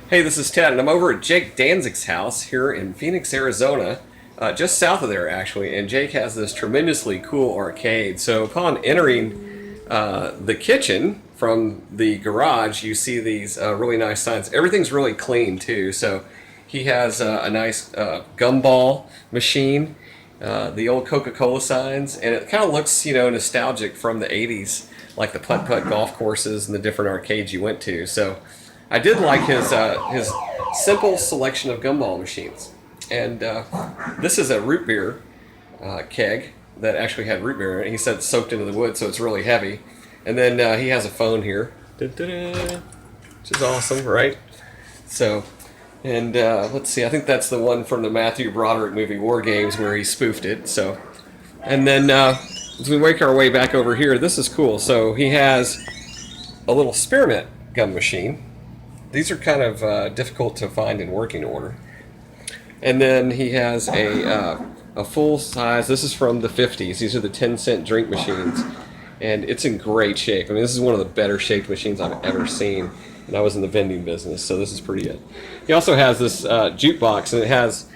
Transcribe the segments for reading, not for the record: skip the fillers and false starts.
Hey, this is Ted, and I'm over at Jake Danzig's house here in Phoenix, Arizona, just south of there, actually. And Jake has this tremendously cool arcade. So upon entering the kitchen from the garage, you see these really nice signs. Everything's really clean, too. So he has a nice gumball machine, the old Coca-Cola signs, and it kind of looks, nostalgic from the 80s, like the putt-putt golf courses and the different arcades you went to. So I did like his simple selection of gumball machines. And this is a root beer keg that actually had root beer in it. He said it's soaked into the wood, so it's really heavy. And then he has a phone here, which is awesome, right? So, and let's see, I think that's the one from the Matthew Broderick movie War Games where he spoofed it. So, and then as we make our way back over here, this is cool. So he has a little spearmint gum machine. These are kind of difficult to find in working order. And then he has a full size, this is from the 50s. These are the 10-cent drink machines. And it's in great shape. I mean, this is one of the better shaped machines I've ever seen. And I was in the vending business, so this is pretty good. He also has this jukebox, and it has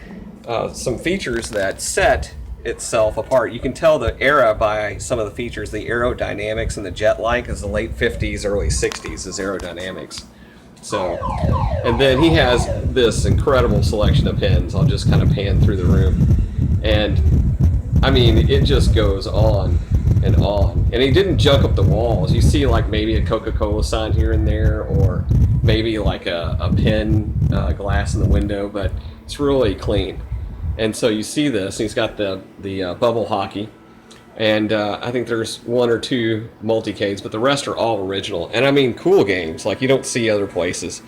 some features that set itself apart. You can tell the era by some of the features. The aerodynamics and the jet lag is the late 50s, early 60s is aerodynamics. So, and then he has this incredible selection of pens. I'll just kind of pan through the room. And, I mean, it just goes on and on. And he didn't junk up the walls. You see, like, maybe a Coca-Cola sign here and there, or maybe like a pen glass in the window, but it's really clean. And so you see this. He's got the bubble hockey. And I think there's one or two multicades, but the rest are all original. And I mean, cool games like you don't see other places.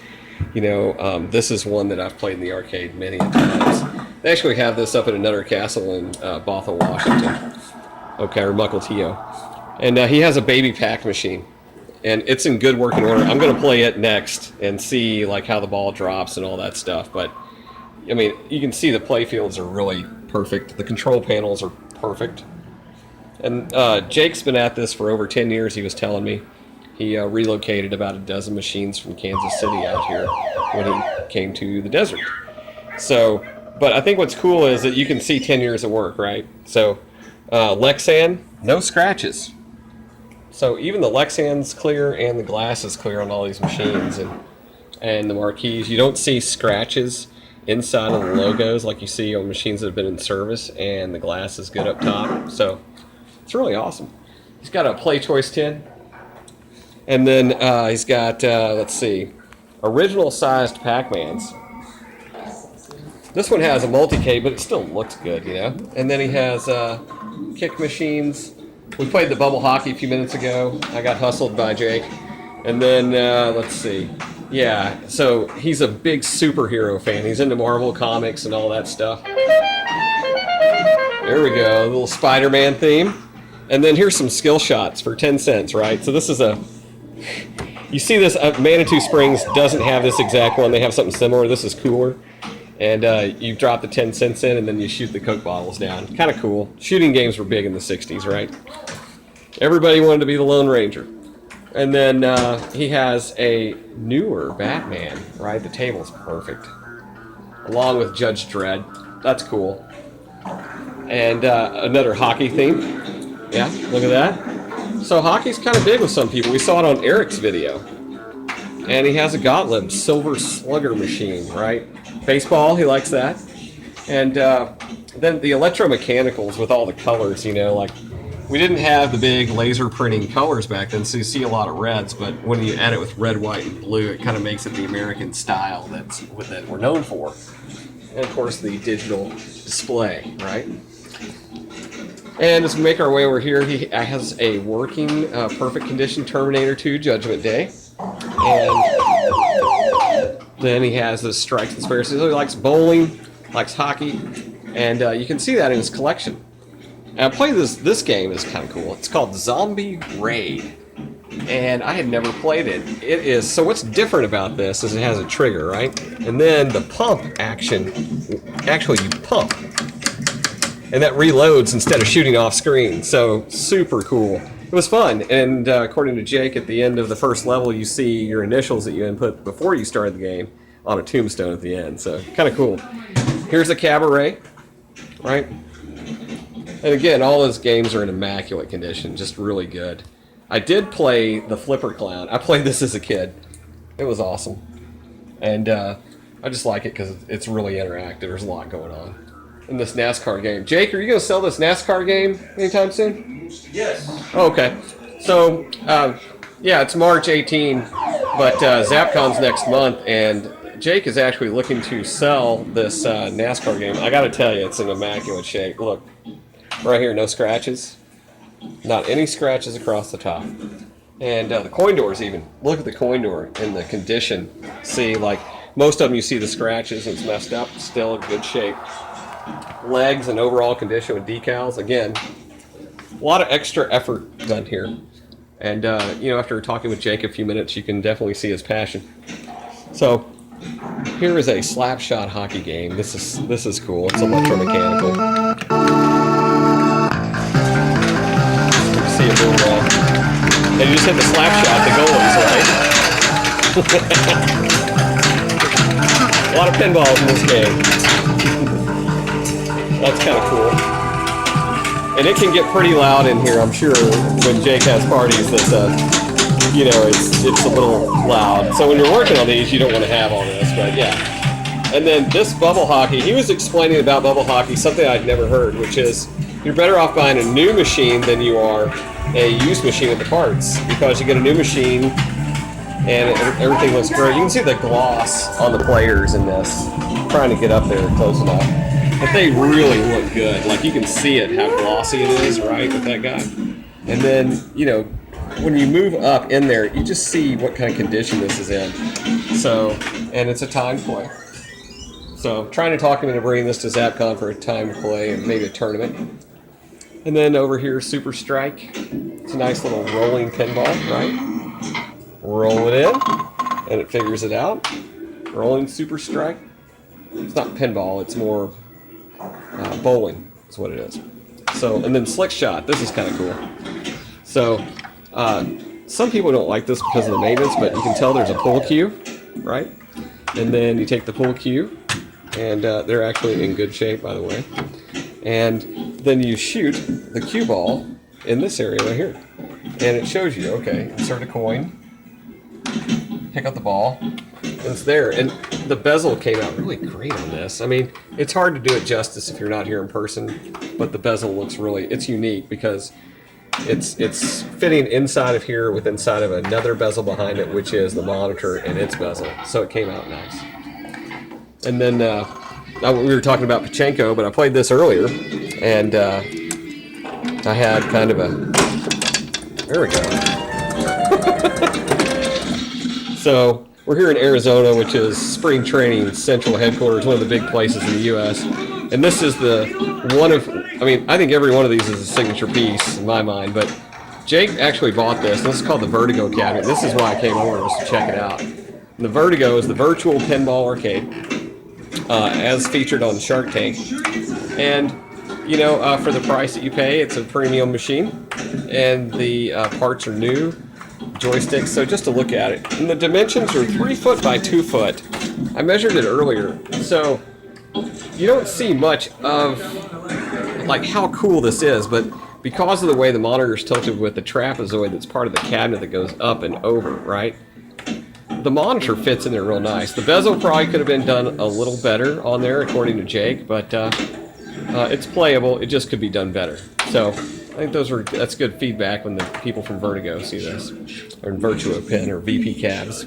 This is one that I've played in the arcade many times. They actually have this up at another castle in Bothell, Washington. Okay, or Mukilteo. And he has a baby pack machine, and it's in good working order. I'm going to play it next and see like how the ball drops and all that stuff. But I mean, you can see the play fields are really perfect. The control panels are perfect. And Jake's been at this for over 10 years, he was telling me. He relocated about a dozen machines from Kansas City out here when he came to the desert. So, but I think what's cool is that you can see 10 years of work, right? So, Lexan, no scratches. So even the Lexan's clear and the glass is clear on all these machines. And the marquees, you don't see scratches inside of the logos like you see on machines that have been in service, and the glass is good up top. So it's really awesome. He's got a Play Choice tin. And then he's got, let's see, original sized Pac-Mans. This one has a multi-K, but it still looks good, And then he has kick machines. We played the bubble hockey a few minutes ago. I got hustled by Jake. And then, let's see. Yeah, so he's a big superhero fan. He's into Marvel Comics and all that stuff. There we go, a little Spider-Man theme. And then here's some skill shots for 10 cents, right? So this is you see this, Manitou Springs doesn't have this exact one. They have something similar. This is cooler. And you drop the 10 cents in, and then you shoot the Coke bottles down. Kind of cool. Shooting games were big in the 60s, right? Everybody wanted to be the Lone Ranger. And then he has a newer Batman, right? The table's perfect. Along with Judge Dredd. That's cool. And another hockey theme. Yeah, look at that. So hockey's kind of big with some people. We saw it on Eric's video. And he has a Gottlieb Silver Slugger machine, right? Baseball, he likes that. And then the electromechanicals with all the colors, like we didn't have the big laser printing colors back then, so you see a lot of reds, but when you add it with red, white, and blue, it kind of makes it the American style that we're known for. And of course the digital display, right? And as we make our way over here, he has a working, perfect condition Terminator 2 Judgment Day. And then he has the Strikes and Spares. So he likes bowling, likes hockey, and you can see that in his collection. And I play this game is kind of cool. It's called Zombie Raid. And I had never played it. So what's different about this is it has a trigger, right? And then the pump action, actually you pump. And that reloads instead of shooting off screen. So super cool. It was fun. And according to Jake, at the end of the first level, you see your initials that you input before you started the game. on a tombstone at the end. So kind of cool. Here's a cabaret, right? And again, all those games are in immaculate condition, just really good. I did play the Flipper Clown. I played this as a kid. It was awesome. And I just like it because it's really interactive. There's a lot going on in this NASCAR game. Jake, are you going to sell this NASCAR game anytime soon? Yes. Oh, okay. So, yeah, it's March 18, but ZapCon's next month, and Jake is actually looking to sell this NASCAR game. I got to tell you, it's in immaculate shape. Look, right here, no scratches. Not any scratches across the top. And the coin doors even. Look at the coin door and the condition. See, like, most of them you see the scratches and it's messed up. Still in good shape. Legs and overall condition with decals. Again, a lot of extra effort done here. And, you know, after talking with Jake a few minutes, you can definitely see his passion. So, here is a Slapshot hockey game. This is cool. It's electromechanical. See it move around. And you just hit the Slapshot, the goalies, right? A lot of pinballs in this game. That's kind of cool. And it can get pretty loud in here, I'm sure, when Jake has parties that, you know, it's a little loud. So when you're working on these, you don't want to have all this, but yeah. And then this bubble hockey, he was explaining about bubble hockey, something I'd never heard, which is you're better off buying a new machine than you are a used machine with the parts, because you get a new machine and everything looks great. You can see the gloss on the players in this. I'm trying to get up there close enough. But they really look good. Like, you can see it, how glossy it is, right, with that guy. And then, you know, when you move up in there, you just see what kind of condition this is in. So, and it's a timed play. So, trying to talk him into bringing this to ZapCon for a timed play and maybe a tournament. And then over here, Super Strike. It's a nice little rolling pinball, right? Roll it in, and it figures it out. Rolling Super Strike. It's not pinball, it's more bowling, is what it is. So, and then Slick Shot. This is kind of cool. So, some people don't like this because of the maintenance, but you can tell there's a pull cue, right? And then you take the pull cue, and they're actually in good shape, by the way. And then you shoot the cue ball in this area right here. And it shows you, okay, insert a coin, pick up the ball, and it's there. And the bezel came out really great on this. I mean, it's hard to do it justice if you're not here in person, but the bezel looks really, it's unique because it's fitting inside of here with inside of another bezel behind it, which is the monitor and its bezel. So it came out nice. And then we were talking about Pachenko, but I played this earlier, and I had kind of a, there we go. So we're here in Arizona, which is spring training central headquarters, one of the big places in the U.S. And this is the one of, I mean, I think every one of these is a signature piece in my mind, but Jake actually bought this. This is called the Vertigo Cabin. This is why I came over, just to check it out. And the Vertigo is the virtual pinball arcade, as featured on Shark Tank. And, you know, for the price that you pay, it's a premium machine, and the parts are new. Joysticks, so just to look at it. And the dimensions are 3 foot by 2 foot. I measured it earlier, so you don't see much of like how cool this is, but because of the way the monitor is tilted with the trapezoid that's part of the cabinet that goes up and over, right? The monitor fits in there real nice. The bezel probably could have been done a little better on there, according to Jake, but it's playable. It just could be done better. So I think that's good feedback when the people from Vertigo see this, or Virtua Pin or VP Cabs.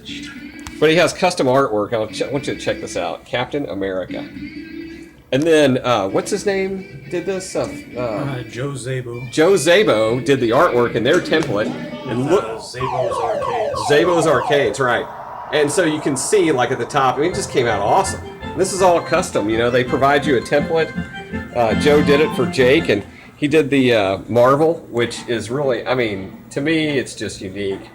But he has custom artwork. I want you to check this out. Captain America. And then, what's his name did this? Joe Zabo. Joe Zabo did the artwork in their template. And look, Zabo's Arcades. Zabo's Arcades, right. And so you can see, like at the top, I mean, it just came out awesome. This is all custom, you know. They provide you a template. Joe did it for Jake, and he did the Marvel, which is really, I mean, to me, it's just unique.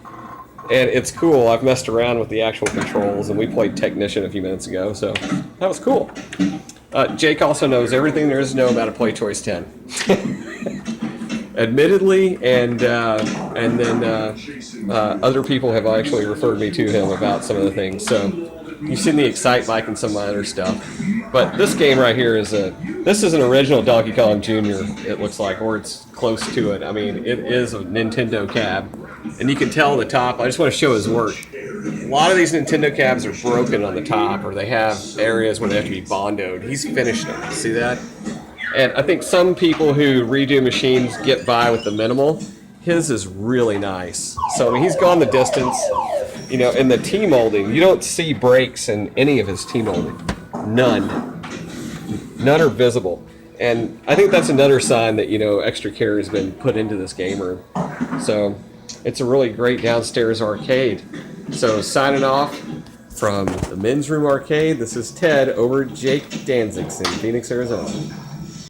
And it's cool. I've messed around with the actual controls, and we played Technician a few minutes ago, so that was cool. Jake also knows everything there is to know about a Play Choice 10. Admittedly, and then other people have actually referred me to him about some of the things. So You've seen the Excite Bike and some of my other stuff. But this game right here is this is an original Donkey Kong Jr., it looks like, or it's close to it. I mean, it is a Nintendo cab. And you can tell the top, I just want to show his work. A lot of these Nintendo cabs are broken on the top, or they have areas where they have to be bondoed. He's finished them. See that? And I think some people who redo machines get by with the minimal. His is really nice. So I mean, he's gone the distance. You know, in the T-molding, you don't see breaks in any of his T-molding. None. None are visible. And I think that's another sign that, you know, extra care has been put into this game room. So it's a really great downstairs arcade. So signing off from the Men's Room Arcade, this is Ted over at Jake Danzig's in Phoenix, Arizona.